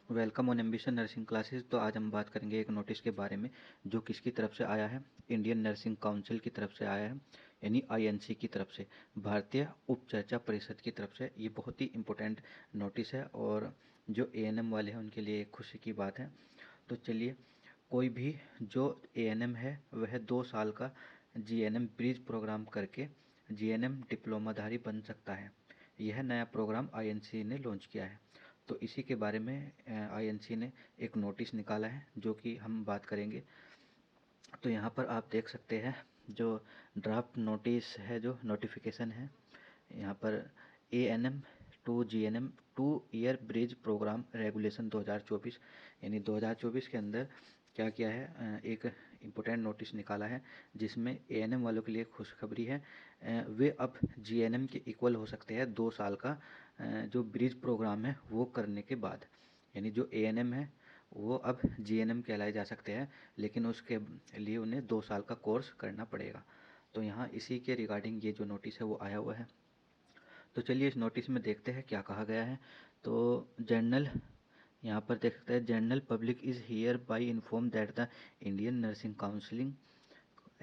Welcome on ambition nursing classes. तो आज हम बात करेंगे एक नोटिस के बारे में जो किसकी तरफ से आया है। इंडियन नर्सिंग काउंसिल की तरफ से आया है, यानी आईएनसी की तरफ से, भारतीय उपचर्चा परिषद की तरफ से। ये बहुत ही इम्पोर्टेंट नोटिस है और जो एएनएम वाले हैं उनके लिए एक खुशी की बात है। तो चलिए, कोई भी जो एएनएम है वह 2 साल का जीएनएम ब्रिज प्रोग्राम करके जीएनएम डिप्लोमाधारी बन सकता है। यह नया प्रोग्राम आईएनसी ने लॉन्च किया है। तो इसी के बारे में आईएनसी ने एक नोटिस निकाला है जो कि हम बात करेंगे। तो यहाँ पर आप देख सकते हैं जो ड्राफ्ट नोटिस है, जो नोटिफिकेशन है यहाँ पर, ANM to GNM 2 year bridge programme regulation 2024, यानी 2024 के अंदर क्या किया है, एक इम्पोर्टेंट नोटिस निकाला है जिसमें एएनएम वालों के लिए खुशखबरी है। वे अब जीएनएम के इक्वल हो सकते हैं 2 साल का जो ब्रिज प्रोग्राम है वो करने के बाद। यानी जो एएनएम है वो अब जीएनएम कहलाए जा सकते हैं, लेकिन उसके लिए उन्हें 2 साल का कोर्स करना पड़ेगा। तो यहाँ इसी के रिगार्डिंग ये जो नोटिस है वो आया हुआ है। तो चलिए इस नोटिस में देखते हैं क्या कहा गया है। तो जर्नल, यहाँ पर देख सकते हैं, general public is hereby inform that the Indian nursing counselling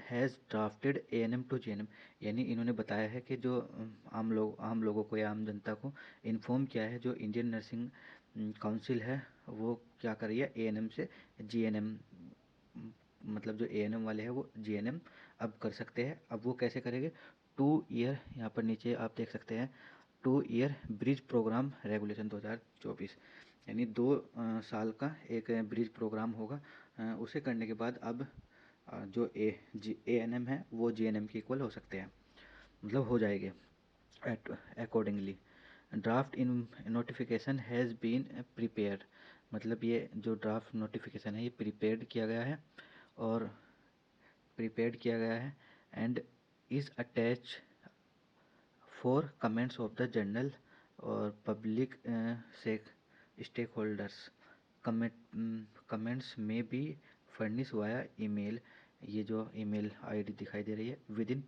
has drafted ANM to GNM. यानी इन्होंने बताया है कि जो आम लोगों को या आम जनता को इन्फॉर्म किया है, जो इंडियन नर्सिंग काउंसिल है वो क्या कर रही है, एएनएम से जीएनएम, मतलब जो एएनएम वाले हैं वो जीएनएम अब कर सकते हैं। अब वो कैसे करेंगे, 2 ईयर, यहाँ पर नीचे आप देख सकते हैं, 2 ईयर ब्रिज प्रोग्राम रेगुलेशन 2024, यानी 2 साल का एक ब्रिज प्रोग्राम होगा। उसे करने के बाद अब जो एएनएम है वो जीएनएम के इक्वल हो सकते हैं, मतलब हो जाएंगे accordingly. Draft in notification has been prepared, मतलब ये जो ड्राफ्ट नोटिफिकेशन है ये और प्रिपेयर्ड किया गया है and is attach for comments of the journal और पब्लिक स्टेक होल्डर्स। कमेंट्स में बी फर्निश वाया ईमेल, ये जो ईमेल आईडी दिखाई दे रही है, विद इन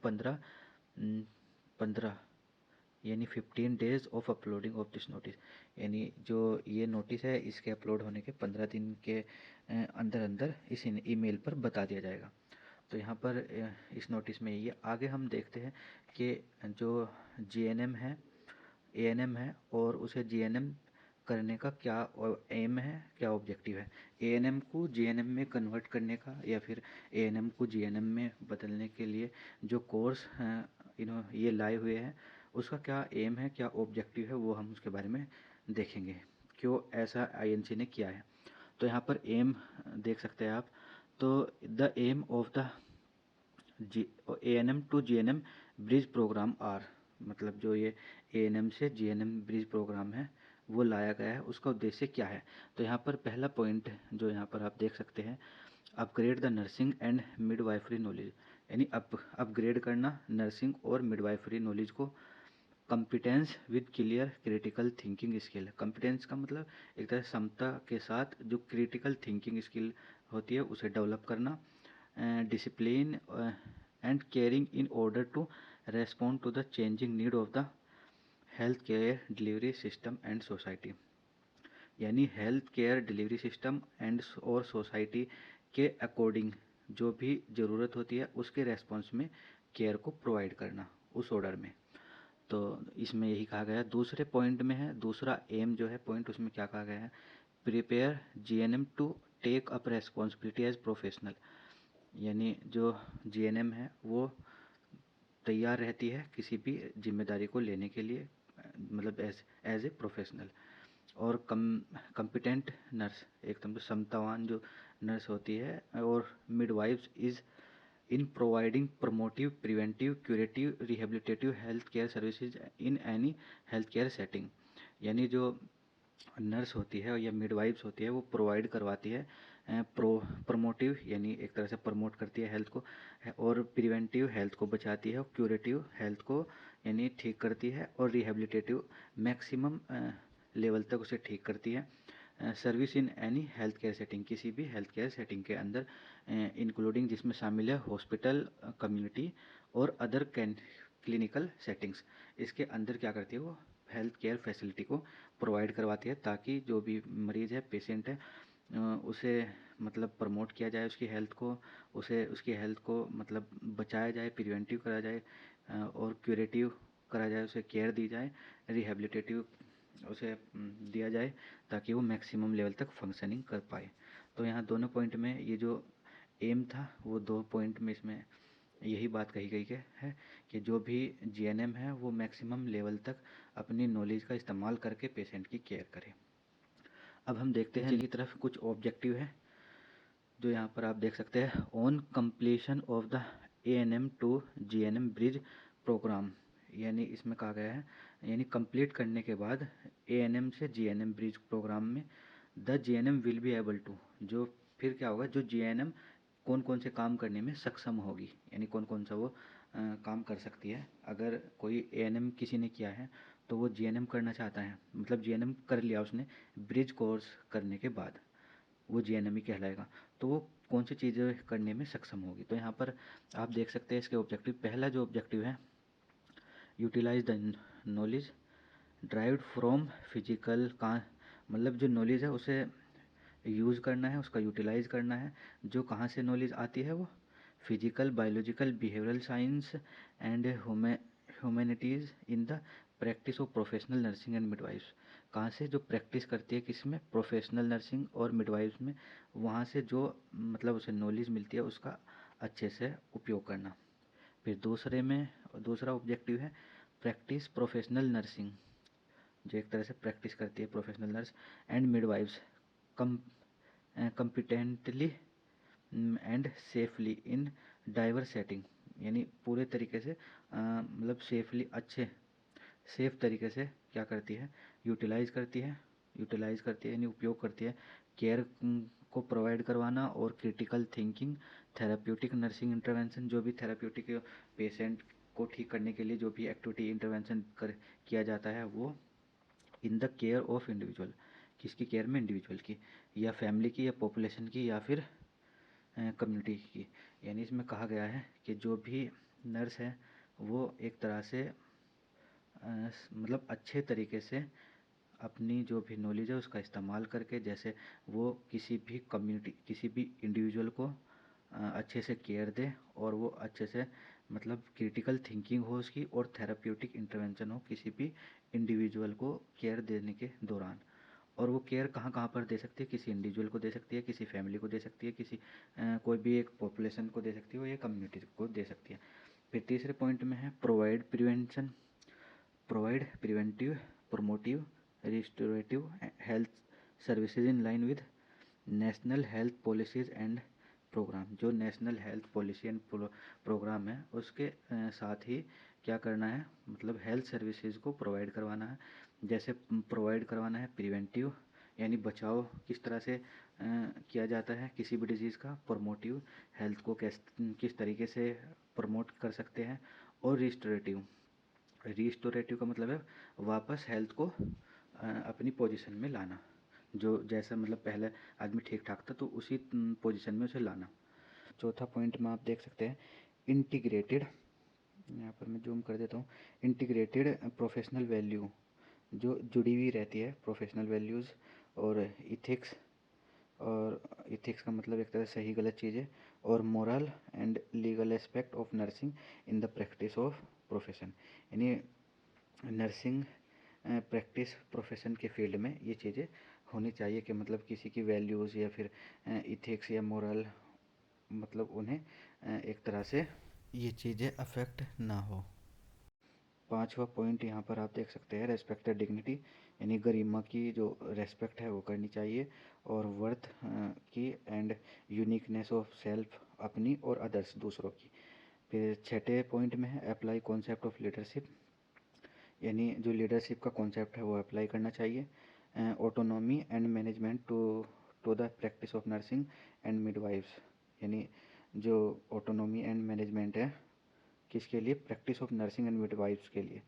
15 यानी 15 days of uploading of this notice. यानी जो ये नोटिस है इसके अपलोड होने के 15 दिन के अंदर अंदर इस ईमेल पर बता दिया जाएगा। तो यहाँ पर इस नोटिस में ये आगे हम देखते हैं कि जो जीएनएम है, एएनएम है और उसे जीएनएम करने का क्या एम है, क्या ऑब्जेक्टिव है। एएनएम को जीएनएम में कन्वर्ट करने का या फिर एएनएम को जीएनएम में बदलने के लिए जो कोर्स ये लाए हुए हैं उसका क्या एम है, क्या ऑब्जेक्टिव है, वो हम उसके बारे में देखेंगे क्यों ऐसा आईएनसी ने किया है। तो यहाँ पर एम देख सकते हैं आप। तो the aim of the G ANM to GNM bridge programme are, मतलब जो ये एएनएम से जीएनएम ब्रिज प्रोग्राम है वो लाया गया है, उसका उद्देश्य क्या है। तो यहाँ पर पहला पॉइंट जो यहाँ पर आप देख सकते हैं, upgrade the nursing and midwifery knowledge, यानी अपग्रेड करना नर्सिंग और मिडवाइफरी नॉलेज को। Competence with clear critical thinking skill, competence का मतलब एक तरह क्षमता के साथ जो क्रिटिकल थिंकिंग स्किल होती है उसे डेवलप करना। Discipline and caring in order to respond to the changing need of the health care delivery system and society, यानी health care delivery system and और सोसाइटी के अकॉर्डिंग जो भी ज़रूरत होती है उसके रेस्पॉन्स में केयर को प्रोवाइड करना उस ऑर्डर में। तो इसमें यही कहा गया है। दूसरे पॉइंट में है, दूसरा एम जो है पॉइंट, उसमें क्या कहा गया है, prepare GNM to take up responsibility as professional, यानी जो जीएनएम है वो तैयार रहती है किसी भी जिम्मेदारी को लेने के लिए, मतलब एज ए प्रोफेशनल। और कम्पिटेंट नर्स, एकदम से क्षमतावान जो नर्स होती है। और midwives is in providing promotive preventive curative rehabilitative health care services in any health care setting, यानी जो नर्स होती है या मिडवाइफ्स होती है वो प्रोवाइड करवाती है प्रमोटिव, यानी एक तरह से प्रमोट करती है हेल्थ को, और प्रिवेंटिव हेल्थ को बचाती है, और क्यूरेटिव हेल्थ को यानी ठीक करती है, और रिहेबिलिटेटिव मैक्सिमम लेवल तक उसे ठीक करती है। Service in any health care setting, किसी भी हेल्थ केयर सेटिंग के अंदर, इंक्लूडिंग जिसमें शामिल है हॉस्पिटल, कम्युनिटी और अदर क्लिनिकल सेटिंग्स, इसके अंदर क्या करती है वो हेल्थ केयर फैसिलिटी को प्रोवाइड करवाती है, ताकि जो भी मरीज़ है, पेशेंट है, उसे मतलब प्रमोट किया जाए उसकी हेल्थ को, उसे उसकी हेल्थ को मतलब बचाया जाए, प्रिवेंटिव करा जाए और क्यूरेटिव करा जाए, उसे केयर दी जाए, रिहेबिलिटेटिव उसे दिया जाए, ताकि वो मैक्सिमम लेवल तक फंक्शनिंग कर पाए। तो यहाँ दोनों पॉइंट में ये जो एम था, वो 2 पॉइंट में इसमें यही बात कही गई है कि जो भी जीएनएम है वो मैक्सिमम लेवल तक अपनी नॉलेज का इस्तेमाल करके पेशेंट की केयर करे। अब हम देखते हैं की तरफ कुछ ऑब्जेक्टिव है जो यहाँ पर आप देख सकते हैं। On completion of the ANM to GNM bridge programme, यानी इसमें कहा गया है, यानी कंप्लीट करने के बाद एएनएम से जीएनएम ब्रिज प्रोग्राम में the GNM will be able to, जो फिर क्या होगा, जो जीएनएम कौन कौन से काम करने में सक्षम होगी, यानी कौन कौन सा वो काम कर सकती है। अगर कोई एएनएम किसी ने किया है तो वो जीएनएम करना चाहता है, मतलब जीएनएम कर लिया उसने, ब्रिज कोर्स करने के बाद वो जीएनएम ही कहलाएगा। तो वो कौन सी चीज़ें करने में सक्षम होगी। तो यहाँ पर आप देख सकते हैं इसके ऑब्जेक्टिव। पहला जो ऑब्जेक्टिव है, utilise the knowledge derived from physical का, मतलब जो नॉलेज है उसे यूज़ करना है, उसका यूटिलाइज करना है। जो कहाँ से नॉलेज आती है, वो physical, biological, behavioural science and humanities in the practice of professional nursing and midwives. कहाँ से जो प्रैक्टिस करती है, किस में, प्रोफेशनल नर्सिंग और मिडवाइफ्स में, वहाँ से जो मतलब उसे नॉलेज मिलती है उसका अच्छे से उपयोग करना। फिर दूसरा ऑब्जेक्टिव है प्रैक्टिस प्रोफेशनल नर्सिंग, जो एक तरह से प्रैक्टिस करती है professional nurse and midwifes competently and safely in diverse setting, यानी पूरे तरीके से मतलब सेफ तरीके से क्या करती है, यूटिलाइज करती है यानी उपयोग करती है केयर को प्रोवाइड करवाना और critical thinking, therapeutic nursing intervention, जो भी थेराप्यूटिक पेशेंट को ठीक करने के लिए जो भी एक्टिविटी इंटरवेंशन कर किया जाता है, वो in the care of individual, किसकी केयर में, इंडिविजुअल की या फैमिली की या पॉपुलेशन की या फिर कम्युनिटी की। यानी इसमें कहा गया है कि जो भी नर्स है वो एक तरह से मतलब अच्छे तरीके से अपनी जो भी नॉलेज है उसका इस्तेमाल करके, जैसे वो किसी भी कम्युनिटी, किसी भी इंडिविजुअल को अच्छे से केयर दे, और वो अच्छे से मतलब क्रिटिकल थिंकिंग हो उसकी, और थेराप्यूटिक इंटरवेंशन हो किसी भी इंडिविजुअल को केयर देने के दौरान। और वो केयर कहाँ कहाँ पर दे सकती है, किसी इंडिविजुअल को दे सकती है, किसी फैमिली को दे सकती है, किसी कोई भी एक पॉपुलेशन को दे सकती है, या कम्युनिटी को दे सकती है। फिर तीसरे पॉइंट में है provide preventive, promotive, restorative health services in line with national health policies and program. जो national health policy and program है उसके साथ ही क्या करना है, मतलब हेल्थ सर्विसेज को प्रोवाइड करवाना है। जैसे प्रोवाइड करवाना है प्रिवेंटिव, यानी बचाव किस तरह से किया जाता है किसी भी डिजीज़ का, प्रमोटिव, हेल्थ को किस तरीके से प्रमोट कर सकते हैं, और रिस्टोरेटिव का मतलब है वापस हेल्थ को अपनी पोजीशन में लाना, जो जैसा मतलब पहले आदमी ठीक ठाक था तो उसी पोजीशन में उसे लाना। चौथा पॉइंट में आप देख सकते हैं इंटीग्रेटेड, यहाँ पर मैं जूम कर देता हूँ, इंटीग्रेटेड प्रोफेशनल वैल्यू, जो जुड़ी हुई रहती है प्रोफेशनल वैल्यूज़ और इथिक्स, और इथिक्स का मतलब एक तरह से सही गलत चीज़ें, और moral and legal aspect of nursing in the practice of profession, यानी नर्सिंग प्रैक्टिस प्रोफेशन के फील्ड में ये चीज़ें होनी चाहिए कि मतलब किसी की वैल्यूज़ या फिर इथिक्स या मोरल, मतलब उन्हें एक तरह से ये चीज़ें अफेक्ट ना हो। पांचवा पॉइंट यहाँ पर आप देख सकते हैं रेस्पेक्ट द डिग्निटी, यानी गरिमा की जो रेस्पेक्ट है वो करनी चाहिए, और वर्थ की एंड यूनिकनेस ऑफ सेल्फ, अपनी और अदर्स, दूसरों की। फिर छठे पॉइंट में है अप्लाई कॉन्सेप्ट ऑफ लीडरशिप, यानी जो लीडरशिप का कॉन्सेप्ट है वो अप्लाई करना चाहिए। Autonomy and management to the practice of nursing and midwifes, यानी जो ऑटोनॉमी एंड मैनेजमेंट है किसके लिए, practice of nursing and midwifes के लिए।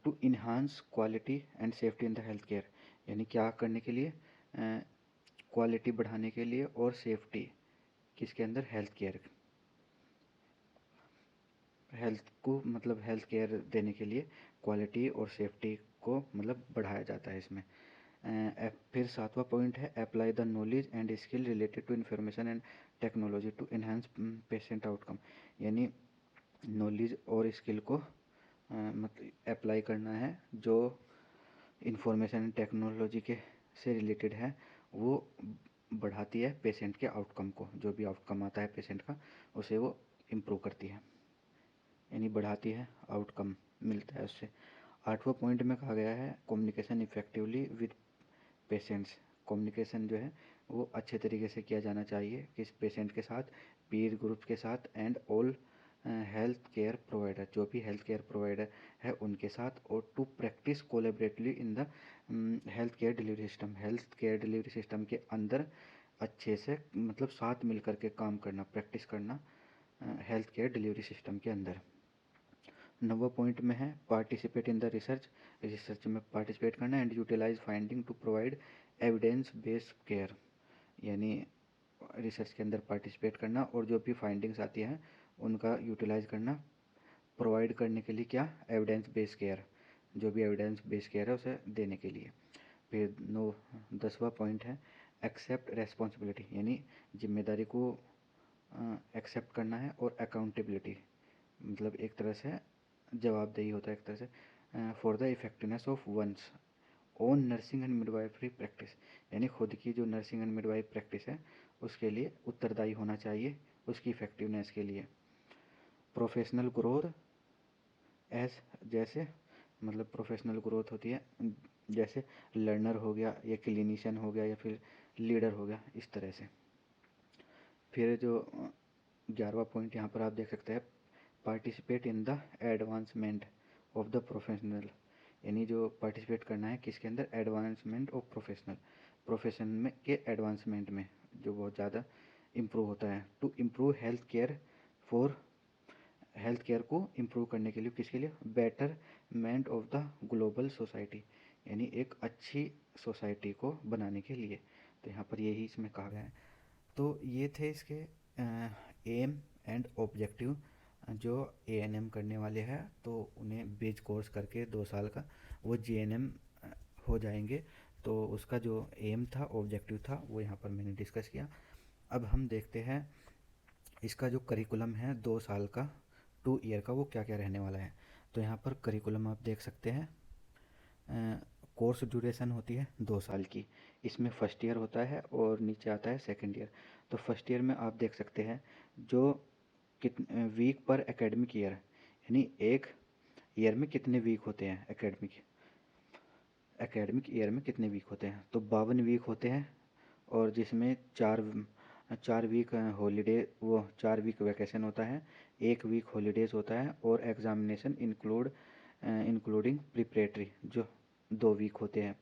To enhance quality and safety in the health care, यानी क्या करने के लिए, क्वालिटी बढ़ाने के लिए और सेफ्टी किसके अंदर, हेल्थ को मतलब हेल्थ केयर देने के लिए क्वालिटी और सेफ्टी को मतलब बढ़ाया जाता है इसमें। फिर 7वां पॉइंट है apply the knowledge and skill related to information and technology to enhance patient outcome. यानी नॉलेज और स्किल को मतलब अप्लाई करना है जो इंफॉर्मेशन एंड टेक्नोलॉजी के से रिलेटेड है, वो बढ़ाती है पेशेंट के आउटकम को। जो भी आउटकम आता है पेशेंट का उसे वो इम्प्रूव करती है, यानी बढ़ाती है, आउटकम मिलता है उससे। 8वां पॉइंट में कहा गया है communication effectively with patients. Communication जो है वो अच्छे तरीके से किया जाना चाहिए किस पेशेंट के साथ, पीर ग्रुप के साथ and all health care provider, जो भी हेल्थ केयर प्रोवाइडर है उनके साथ, और to practice collaboratively in the health care delivery system. Health care delivery system के अंदर अच्छे से मतलब साथ मिल कर के काम करना, प्रैक्टिस करना हेल्थ केयर डिलीवरी सिस्टम के अंदर। 9वां पॉइंट में है participate in the research. Research में पार्टिसिपेट करना and utilise finding to provide evidence based care. यानी रिसर्च के अंदर पार्टिसिपेट करना और जो भी फाइंडिंग्स आती हैं उनका यूटिलाइज करना, प्रोवाइड करने के लिए क्या, एविडेंस बेस्ड केयर, जो भी एविडेंस बेस्ड केयर है उसे देने के लिए। फिर 10वां पॉइंट है एक्सेप्ट रेस्पॉन्सिबिलिटी, यानी जिम्मेदारी को एक्सेप्ट करना है, और अकाउंटेबिलिटी मतलब एक तरह से जवाबदेही होता है एक तरह से, for the effectiveness of one's own nursing and midwifery practice. यानी खुद की जो नर्सिंग एंड मिडवाइफ प्रैक्टिस है उसके लिए उत्तरदायी होना चाहिए, उसकी इफेक्टिवनेस के लिए। प्रोफेशनल ग्रोथ एज, जैसे मतलब प्रोफेशनल ग्रोथ होती है जैसे लर्नर हो गया या क्लिनिशियन हो गया या फिर लीडर हो गया, इस तरह से। फिर जो 11वां पॉइंट यहाँ पर आप देख सकते हैं participate in the advancement of the professional. यानी जो पार्टिसिपेट करना है किसके अंदर, एडवांसमेंट ऑफ प्रोफेशनल, प्रोफेशन में के एडवांसमेंट में जो बहुत ज़्यादा इम्प्रूव होता है। To improve health care for, health care को इम्प्रूव करने के लिए किसके लिए, betterment of the global society, यानी एक अच्छी सोसाइटी को बनाने के लिए। तो यहाँ पर यही इसमें कहा गया है। तो ये थे इसके एम एंड ऑब्जेक्टिव। जो एएनएम करने वाले हैं तो उन्हें बेज कोर्स करके 2 साल का वो जीएनएम हो जाएंगे। तो उसका जो एम था, ऑब्जेक्टिव था, वो यहाँ पर मैंने डिस्कस किया। अब हम देखते हैं इसका जो करिकुलम है 2 साल का, 2 ईयर का, वो क्या क्या रहने वाला है। तो यहाँ पर करिकुलम आप देख सकते हैं। कोर्स ड्यूरेशन होती है 2 साल की, इसमें फर्स्ट ईयर होता है और नीचे आता है सेकंड ईयर। तो फर्स्ट ईयर में आप देख सकते हैं जो कितने वीक पर एकेडमिक ईयर, यानी एक ईयर में कितने वीक होते हैं, एकेडमिक ईयर में कितने वीक होते हैं। तो 52 वीक होते हैं, और जिसमें 4 वीक हॉलीडे, वो 4 वीक वैकेशन होता है, 1 वीक हॉलीडेज होता है, और एग्जामिनेशन इंक्लूडिंग प्रिपरेटरी जो 2 वीक होते हैं।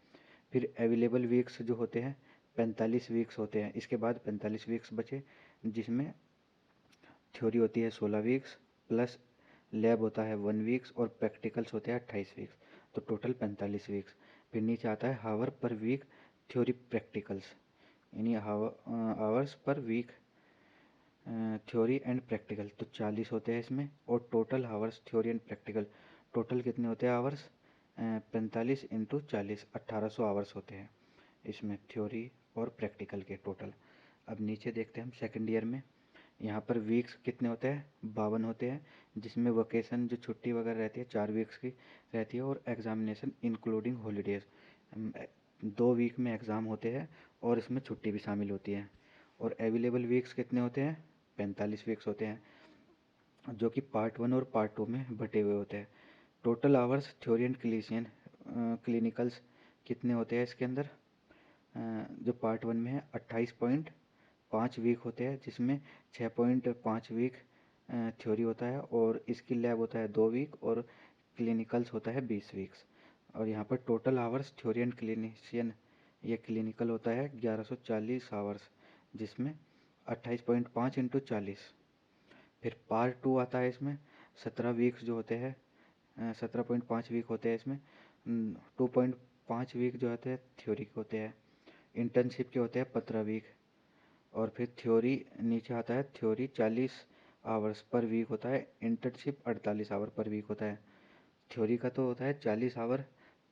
फिर अवेलेबल वीक्स जो होते हैं 45 वीक्स होते हैं। इसके बाद 45 वीक्स बचे, जिसमें थ्योरी होती है 16 वीक्स, प्लस लैब होता है 1 वीक्स, और प्रैक्टिकल्स होते हैं 28 वीक्स। तो टोटल 45 वीक्स। फिर नीचे आता है hour per week theory practicals, यानी hours per week theory and practical. तो 40 होते हैं इसमें, और total hours theory and practical total कितने होते हैं आवर्स, 45 × 40 1800 आवर्स होते हैं इसमें थ्योरी और प्रैक्टिकल के टोटल। अब नीचे देखते हैं हम सेकेंड ईयर में। यहाँ पर वीक्स कितने होते हैं, 52 होते हैं, जिसमें वोकेशन जो छुट्टी वगैरह रहती है 4 वीक्स की रहती है, और एग्जामिनेशन इंक्लूडिंग हॉलीडेज 2 वीक में एग्ज़ाम होते हैं, और इसमें छुट्टी भी शामिल होती है। और अवेलेबल वीक्स कितने होते हैं, 45 वीक्स होते हैं, जो कि पार्ट 1 और पार्ट 2 में बटे हुए होते हैं। Total hours theory and clinicals कितने होते हैं इसके अंदर, जो पार्ट 1 में है 28.5 वीक होते हैं, जिसमें 6.5 वीक थ्योरी होता है, और इसकी लैब होता है 2 वीक, और क्लिनिकल्स होता है 20 वीक्स। और यहाँ पर total hours theory and clinician या क्लिनिकल होता है 1140 आवर्स, जिसमें 28.5 × 40। फिर पार्ट 2 आता है इसमें 17 वीक्स जो होते हैं, 17.5 वीक होते हैं इसमें। 2.5 वीक जो होते हैं थ्योरी के होते हैं, इंटर्नशिप के होते हैं 15 वीक। और फिर थ्योरी नीचे आता है, थ्योरी 40 आवर्स पर वीक होता है, इंटर्नशिप 48 आवर पर वीक होता है। थ्योरी का तो होता है 40 आवर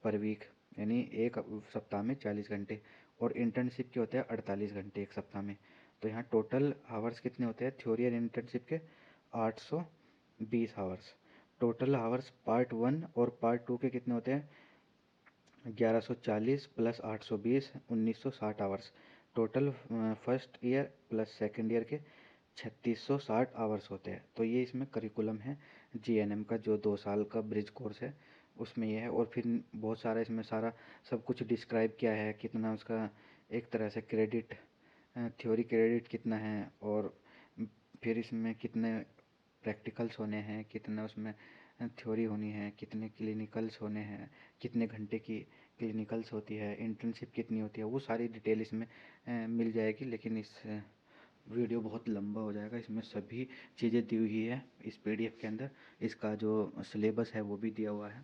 पर वीक, यानी एक सप्ताह में 40 घंटे, और इंटर्नशिप के होते हैं 48 घंटे एक सप्ताह में। तो यहाँ टोटल आवर्स कितने होते हैं थ्योरी और इंटर्नशिप के? 820 आवर्स। टोटल आवर्स पार्ट 1 और पार्ट 2 के कितने होते हैं? 1140 plus 820, 1960 hours. Total first year plus second year के 3660 आवर्स होते हैं। तो ये इसमें करिकुलम है जीएनएम का, जो 2 साल का ब्रिज कोर्स है उसमें ये है। और फिर बहुत सारा इसमें सारा सब कुछ डिस्क्राइब किया है, कितना उसका एक तरह से क्रेडिट, थ्योरी क्रेडिट कितना है, और फिर इसमें कितने प्रैक्टिकल्स होने हैं, कितना उसमें थ्योरी होनी है, कितने क्लिनिकल्स होने हैं, कितने घंटे की क्लिनिकल्स होती है, इंटर्नशिप कितनी होती है, वो सारी डिटेल इसमें मिल जाएगी। लेकिन इस वीडियो बहुत लंबा हो जाएगा, इसमें सभी चीज़ें दी हुई है इस पीडीएफ के अंदर। इसका जो सिलेबस है वो भी दिया हुआ है।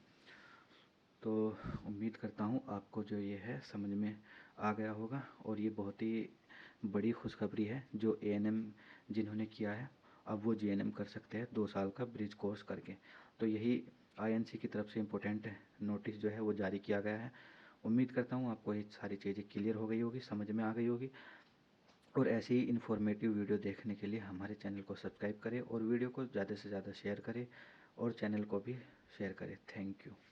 तो उम्मीद करता हूँ आपको जो ये है समझ में आ गया होगा। और ये बहुत ही बड़ी खुशखबरी है, जो एएनएम जिन्होंने किया है अब वो जीएनएम कर सकते हैं 2 साल का ब्रिज कोर्स करके। तो यही आईएनसी की तरफ से इम्पोर्टेंट नोटिस जो है वो जारी किया गया है। उम्मीद करता हूँ आपको ये सारी चीज़ें क्लियर हो गई होगी, समझ में आ गई होगी। और ऐसी ही इन्फॉर्मेटिव वीडियो देखने के लिए हमारे चैनल को सब्सक्राइब करें और वीडियो को ज़्यादा से ज़्यादा शेयर करें और चैनल को भी शेयर करें। Thank you.